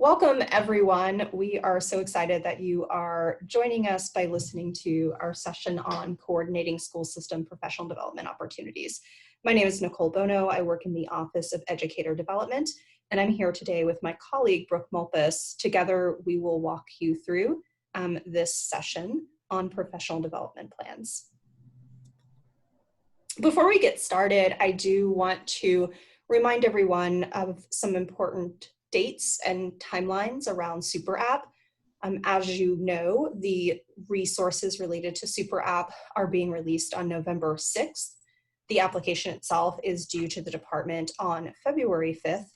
Welcome, everyone. We are so excited that you are joining us by listening to our session on coordinating school system professional development opportunities. My name is Nicole Bono. I work in the Office of Educator Development, and I'm here today with my colleague, Brooke Mulpus. Together, we will walk you through this session on professional development plans. Before we get started, I do want to remind everyone of some important dates and timelines around Super App. As you know, the resources related to Super App are being released on November 6th. The application itself is due to the department on February 5th.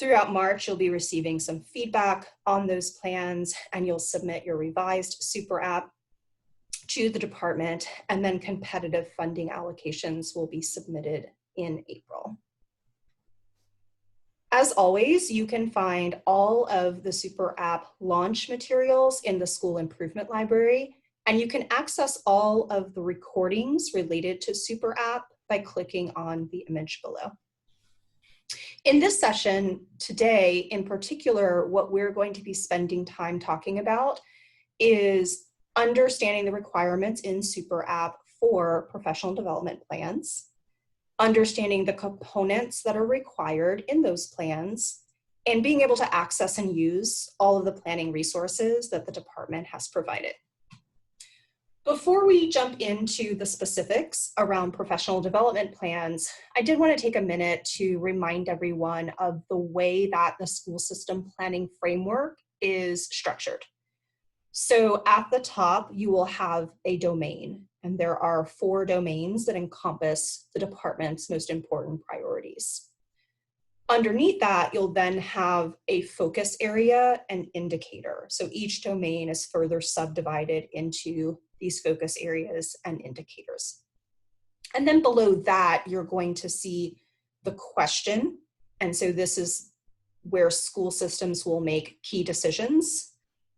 Throughout March, you'll be receiving some feedback on those plans, and you'll submit your revised Super App to the department, and then competitive funding allocations will be submitted in April. As always, you can find all of the Super App launch materials in the School Improvement Library, and you can access all of the recordings related to Super App by clicking on the image below. In this session today, in particular, what we're going to be spending time talking about is understanding the requirements in Super App for professional development plans, understanding the components that are required in those plans, and being able to access and use all of the planning resources that the department has provided. Before we jump into the specifics around professional development plans, I did want to take a minute to remind everyone of the way that the school system planning framework is structured. So at the top, you will have a domain, and there are 4 domains that encompass the department's most important priorities. Underneath that, you'll then have a focus area and indicator. So each domain is further subdivided into these focus areas and indicators. And then below that, you're going to see the question. And so this is where school systems will make key decisions.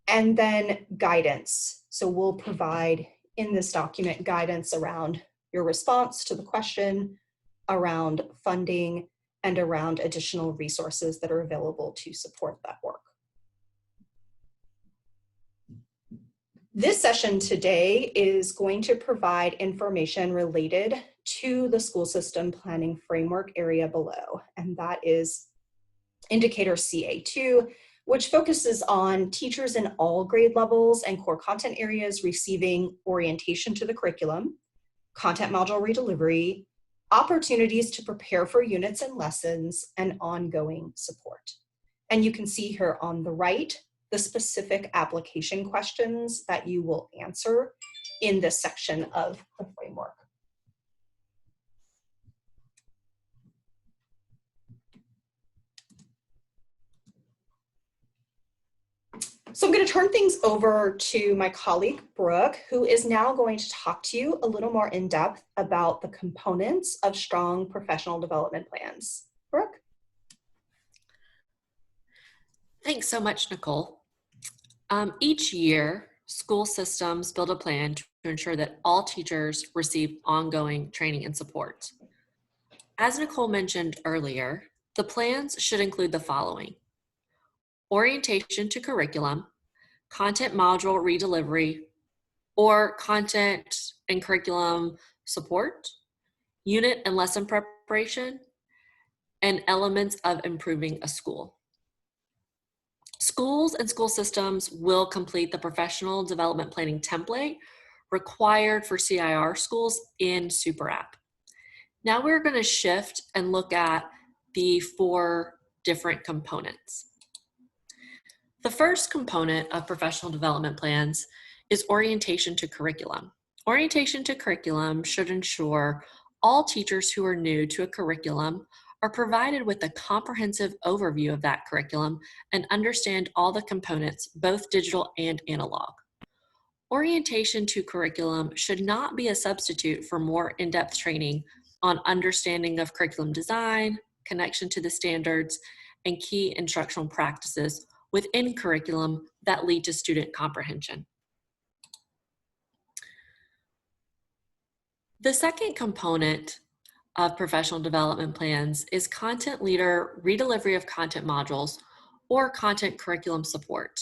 And then guidance. So we'll provide in this document guidance around your response to the question, around funding, and around additional resources that are available to support that work. This session today is going to provide information related to the school system planning framework area below, and that is indicator CA2, which focuses on teachers in all grade levels and core content areas receiving orientation to the curriculum, content module redelivery, opportunities to prepare for units and lessons, and ongoing support. And you can see here on the right, the specific application questions that you will answer in this section of the framework. So I'm going to turn things over to my colleague, Brooke, who is now going to talk to you a little more in depth about the components of strong professional development plans. Brooke? Thanks so much, Nicole. Each year, school systems build a plan to ensure that all teachers receive ongoing training and support. As Nicole mentioned earlier, the plans should include the following: orientation to curriculum, content module redelivery, or content and curriculum support, unit and lesson preparation, and elements of improving a school. Schools and school systems will complete the professional development planning template required for CIR schools in Super App. Now we're going to shift and look at the 4 different components. The first component of professional development plans is orientation to curriculum. Orientation to curriculum should ensure all teachers who are new to a curriculum are provided with a comprehensive overview of that curriculum and understand all the components, both digital and analog. Orientation to curriculum should not be a substitute for more in-depth training on understanding of curriculum design, connection to the standards, and key instructional practices within curriculum that lead to student comprehension. The second component of professional development plans is content leader redelivery of content modules, or content curriculum support.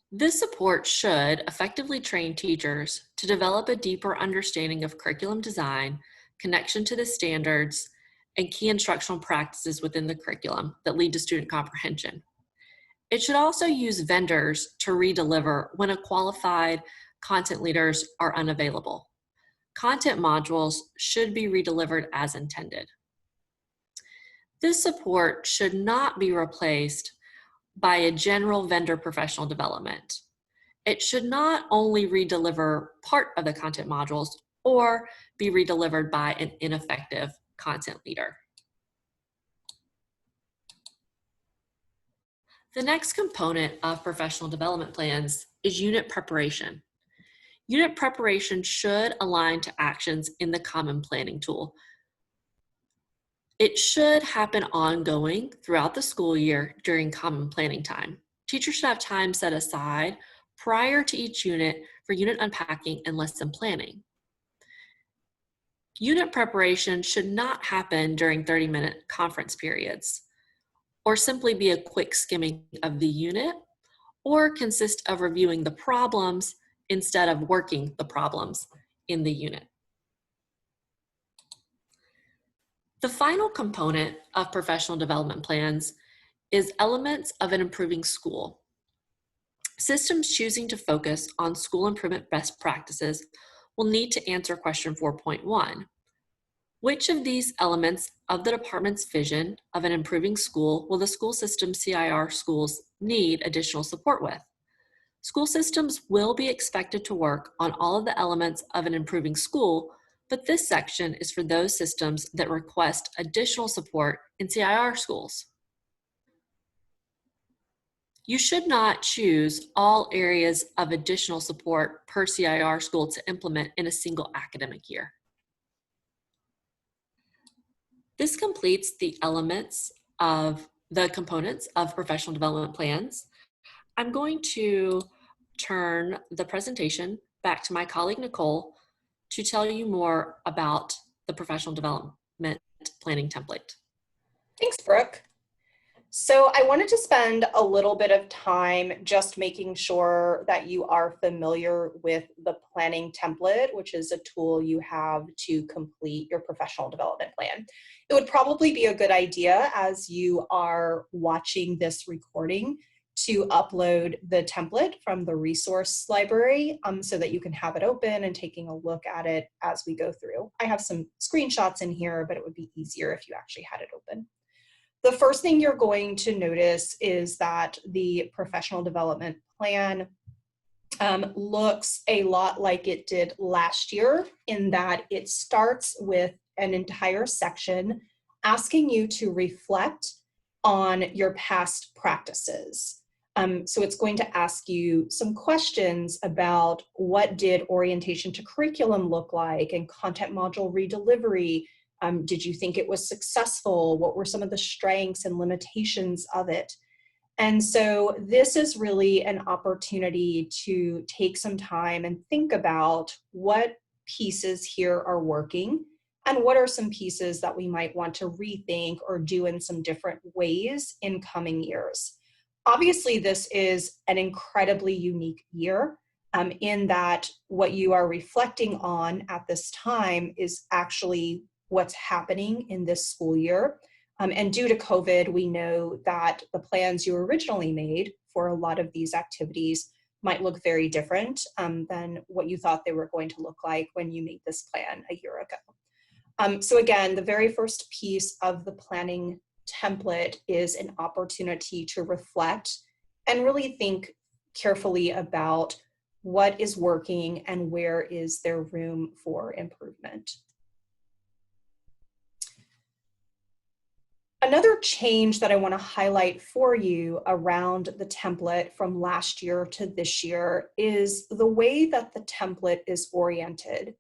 This support should effectively train teachers to develop a deeper understanding of curriculum design, connection to the standards, and key instructional practices within the curriculum that lead to student comprehension. It should also use vendors to redeliver when a qualified content leaders are unavailable. Content modules should be redelivered as intended. This support should not be replaced by a general vendor professional development. It should not only redeliver part of the content modules or be redelivered by an ineffective content leader. The next component of professional development plans is unit preparation. Unit preparation should align to actions in the Common Planning tool. It should happen ongoing throughout the school year during Common Planning time. Teachers should have time set aside prior to each unit for unit unpacking and lesson planning. Unit preparation should not happen during 30-minute conference periods, or simply be a quick skimming of the unit, or consist of reviewing the problems instead of working the problems in the unit. The final component of professional development plans is elements of an improving school. Systems choosing to focus on school improvement best practices will need to answer question 4.1. Which of these elements of the department's vision of an improving school will the school system CIR schools need additional support with? School systems will be expected to work on all of the elements of an improving school, but this section is for those systems that request additional support in CIR schools. You should not choose all areas of additional support per CIR school to implement in a single academic year. This completes the elements of the components of professional development plans. I'm going to turn the presentation back to my colleague Nicole to tell you more about the professional development planning template. Thanks, Brooke. So I wanted to spend a little bit of time just making sure that you are familiar with the planning template, which is a tool you have to complete your professional development plan. It would probably be a good idea as you are watching this recording to upload the template from the resource library so that you can have it open and taking a look at it as we go through. I have some screenshots in here, but it would be easier if you actually had it open. The first thing you're going to notice is that the professional development plan looks a lot like it did last year in that it starts with an entire section asking you to reflect on your past practices. So it's going to ask you some questions about what did orientation to curriculum look like and content module redelivery. Did you think it was successful? What were some of the strengths and limitations of it? And so this is really an opportunity to take some time and think about what pieces here are working and what are some pieces that we might want to rethink or do in some different ways in coming years. Obviously, this is an incredibly unique year in that what you are reflecting on at this time is actually what's happening in this school year. And due to COVID, we know that the plans you originally made for a lot of these activities might look very different than what you thought they were going to look like when you made this plan a year ago. So again, the very first piece of the planning template is an opportunity to reflect and really think carefully about what is working and where is there room for improvement. Another change that I want to highlight for you around the template from last year to this year is the way that the template is oriented.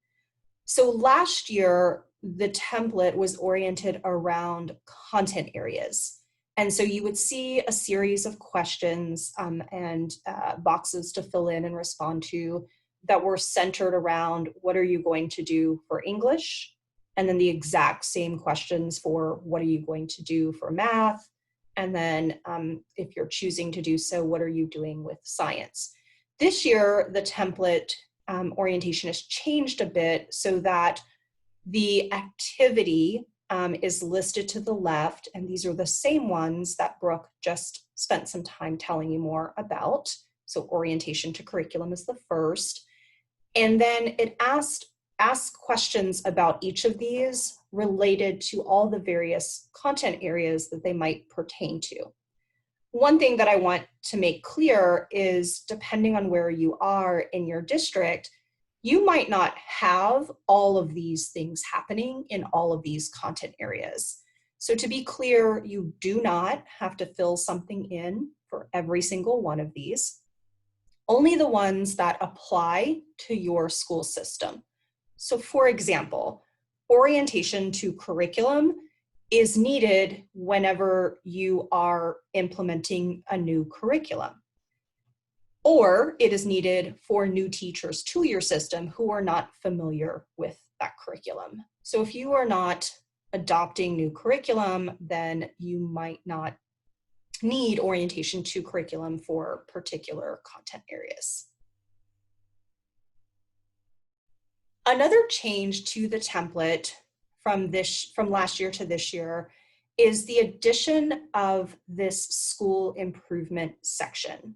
So last year, the template was oriented around content areas. And so you would see a series of questions and boxes to fill in and respond to that were centered around what are you going to do for English? And then the exact same questions for what are you going to do for math And then if you're choosing to do so, what are you doing with science? This year, the template orientation has changed a bit so that the activity is listed to the left, and these are the same ones that Brooke just spent some time telling you more about. So orientation to curriculum is the first. And then it asks questions about each of these related to all the various content areas that they might pertain to. One thing that I want to make clear is, depending on where you are in your district, you might not have all of these things happening in all of these content areas. So to be clear, you do not have to fill something in for every single one of these, only the ones that apply to your school system. So for example, orientation to curriculum is needed whenever you are implementing a new curriculum. Or it is needed for new teachers to your system who are not familiar with that curriculum. So if you are not adopting new curriculum, then you might not need orientation to curriculum for particular content areas. Another change to the template from last year to this year is the addition of this school improvement section.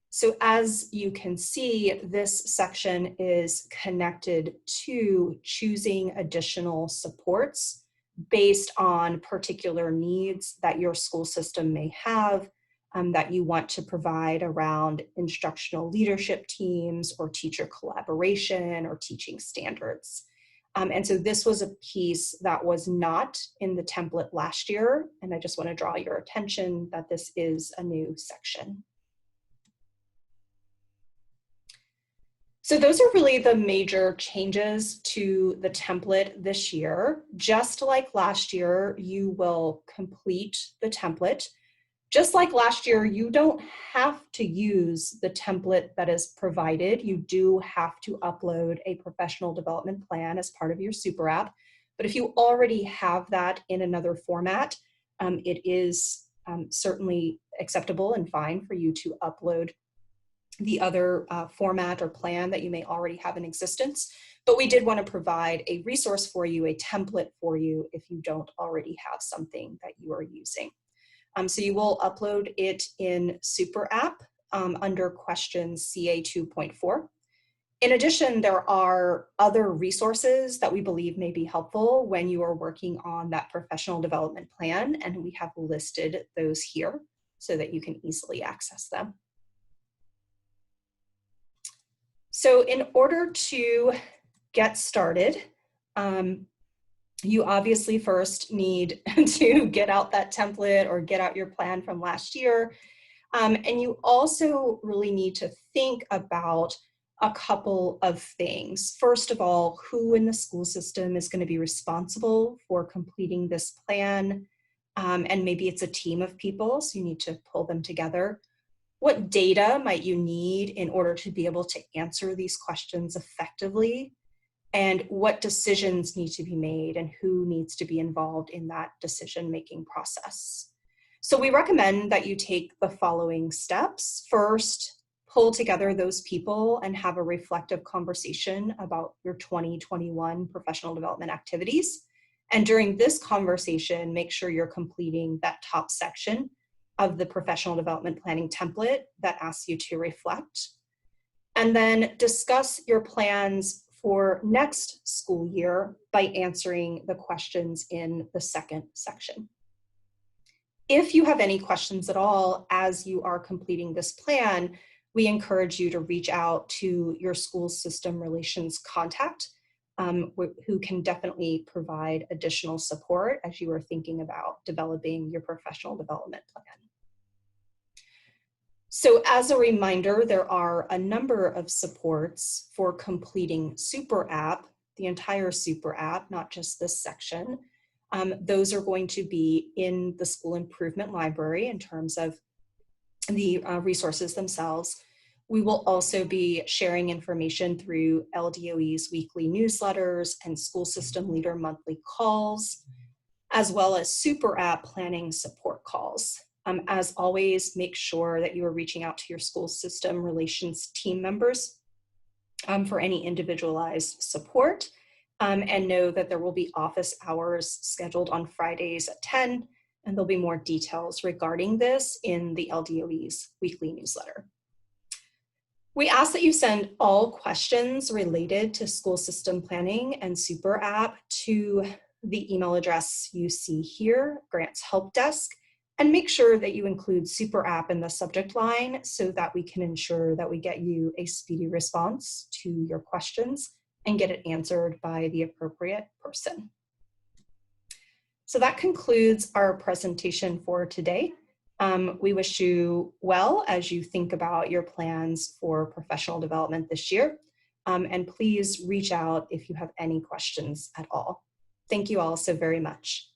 So as you can see, this section is connected to choosing additional supports based on particular needs that your school system may have, that you want to provide around instructional leadership teams or teacher collaboration or teaching standards. And so this was a piece that was not in the template last year, and I just want to draw your attention that this is a new section. So those are really the major changes to the template this year. Just like last year, you will complete the template. Just like last year, you don't have to use the template that is provided. You do have to upload a professional development plan as part of your super app. But if you already have that in another format, it is certainly acceptable and fine for you to upload the other format or plan that you may already have in existence. But we did want to provide a resource for you, a template for you, if you don't already have something that you are using. So you will upload it in Super App under questions CA 2.4. In addition, there are other resources that we believe may be helpful when you are working on that professional development plan, and we have listed those here so that you can easily access them. So in order to get started, you obviously first need to get out that template or get out your plan from last year. And you also really need to think about a couple of things. First of all, who in the school system is going to be responsible for completing this plan? And maybe it's a team of people, so you need to pull them together. What data might you need in order to be able to answer these questions effectively? And what decisions need to be made and who needs to be involved in that decision-making process? So we recommend that you take the following steps. First, pull together those people and have a reflective conversation about your 2021 professional development activities. And during this conversation, make sure you're completing that top section of the professional development planning template that asks you to reflect. And then discuss your plans for next school year by answering the questions in the second section. If you have any questions at all as you are completing this plan, we encourage you to reach out to your school system relations contact, who can definitely provide additional support as you are thinking about developing your professional development plan. So as a reminder, there are a number of supports for completing Super App, the entire Super App, not just this section. Those are going to be in the School Improvement Library in terms of the resources themselves. We will also be sharing information through LDOE's weekly newsletters and school system leader monthly calls. as well as super app planning support calls. As always, make sure that you are reaching out to your school system relations team members for any individualized support, and know that there will be office hours scheduled on Fridays at 10, and there'll be more details regarding this in the LDOE's weekly newsletter. We ask that you send all questions related to school system planning and super app to the email address you see here, Grants Help Desk, and make sure that you include super app in the subject line so that we can ensure that we get you a speedy response to your questions and get it answered by the appropriate person. So that concludes our presentation for today. We wish you well as you think about your plans for professional development this year. And please reach out if you have any questions at all. Thank you all so very much.